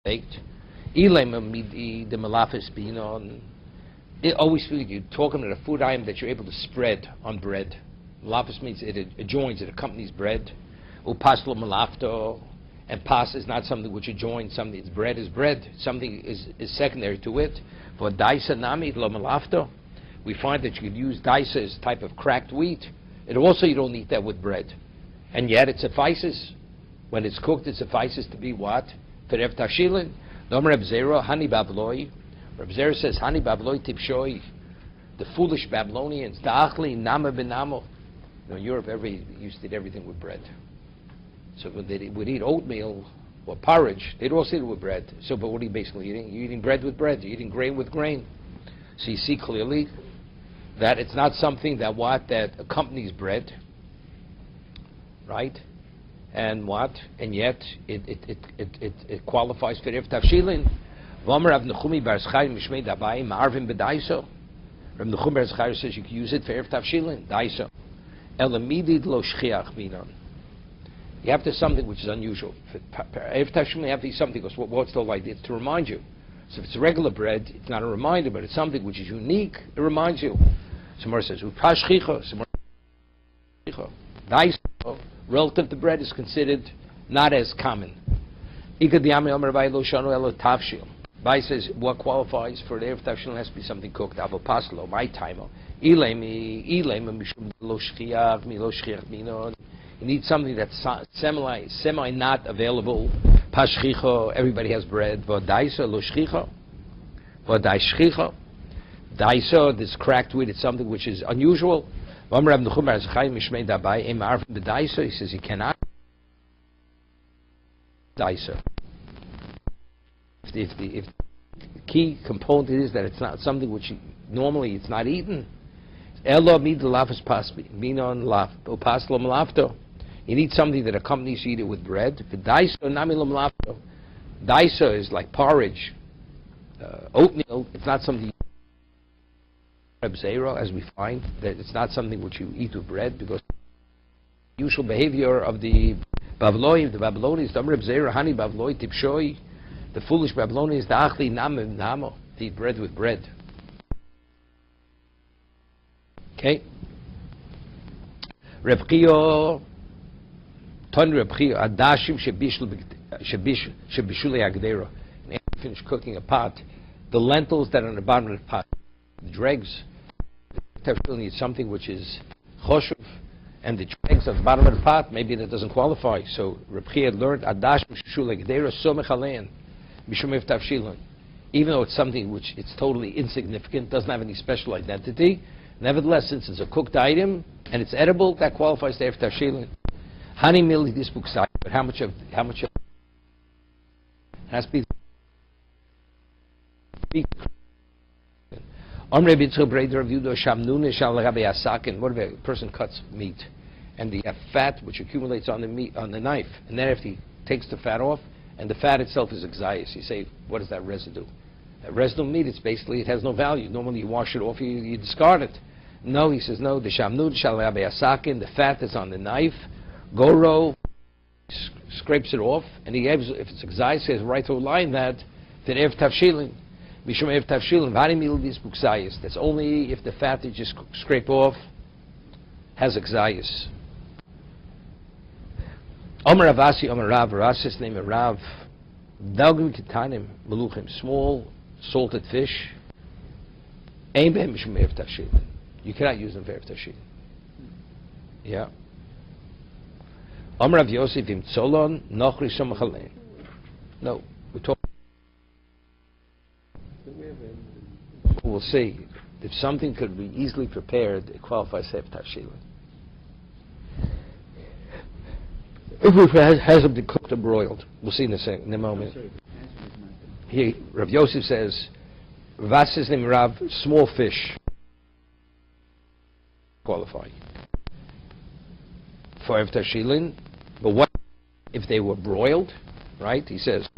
baked. The malafis binon. Always you're talking about a food item that you're able to spread on bread. Malafis means it adjoins, it accompanies bread. Upaslo malafto, and pas is not something which adjoins something. It's bread is bread. Something is secondary to it. For daisa nami lo malafto, we find that you could use daisa as a type of cracked wheat. And also you don't eat that with bread. And yet it suffices. When it's cooked, it suffices to be what? Terev tashilin. Nom Reb Zera, hani babloi. Reb Zera says, hani babloi tipshoi. The foolish Babylonians, da'achli nama benamo. In Europe, everybody used to eat everything with bread. So when they would eat oatmeal or porridge, they'd also eat it with bread. So, but what are you basically eating? You're eating bread with bread. You're eating grain with grain. So you see clearly that it's not something that accompanies bread, right? And what? And yet it qualifies for Erev Tavshilin. V'omer Rav Nechumi bar Zchai mishmei dabai ma'arvim b'daiso. Rav Nechumi bar Zchai says you can use it for Erev Tavshilin, daiso. Elamidid lo shchiach minon. You have to something which is unusual. For Erev Tavshilin, you have to eat something because what's the idea? It's to remind you. So if it's regular bread, it's not a reminder, but it's something which is unique. It reminds you. Somewhere says upashchicho. Somewhere daiso. Relative to bread is considered not as common. Bai says what qualifies for the Erev Tavshilin has to be something cooked. Avo paslo, my taimo. You need something that's semi not available. Pashchicho, everybody has bread. Vodaiso lo shchicho. Vodaishchicho. Daiso, this cracked wheat, it's something which is unusual. He says you cannot daiso. If the key component is that it's not something which normally it's not eaten. You need something that accompanies you eat it with bread. Daiso is like porridge, oatmeal. It's not something. Reb Zera, as we find, that it's not something which you eat with bread, because the usual behavior of the Babylonians, Reb Zera, hani Babyloi, tipshoi, the foolish Babylonians, da'achli namim namo, to eat bread with bread. Okay? Reb Chiyo, ton Reb Chiyo, adashim shebishulei agdera. And after you finish cooking a pot, the lentils that are on the bottom of the pot, the dregs, Tavshilin needs something which is choshev, and the dregs at the bottom of the pot, maybe that doesn't qualify. So Reb Chiya had learned adash mishul gedera somech alein mishum Erev Tavshilin. Even though it's something which it's totally insignificant, doesn't have any special identity, nevertheless, since it's a cooked item and it's edible, that qualifies to Erev Tavshilin. Hani mili this book side, but how much of has to be. What if a person cuts meat and the fat which accumulates on the meat on the knife, and then if he takes the fat off, and the fat itself is exayis, you say, what is that residue? That residue meat, it has no value. Normally you wash it off, you discard it. No, he says no. The shamnud shalabeyasakin, the fat that's on the knife, goro scrapes it off, and he gives, if it's exayis, says right through line that then Erev Tavshilin. Mishum Erev Tavshilin, that's only if the fat that you just scrape off has exayis. Omer Ravasi, Omer Rav, Rasis name of Rav, Dalgim Kitanim, Meluchim, small salted fish, Ein Behem Mishum Erev Tavshilin. You cannot use them for Erev Tavshilin. Yeah. Omer Rav Yosef Im Tzolon, Nochri Shomachalein. No, we're talking. We'll see. If something could be easily prepared, it qualifies for Erev Tavshilin. If it hasn't been cooked or broiled, we'll see in a moment. Here, Rav Yosef says, Vasis name Rav, small fish qualify for Erev Tavshilin. But what if they were broiled? Right? He says.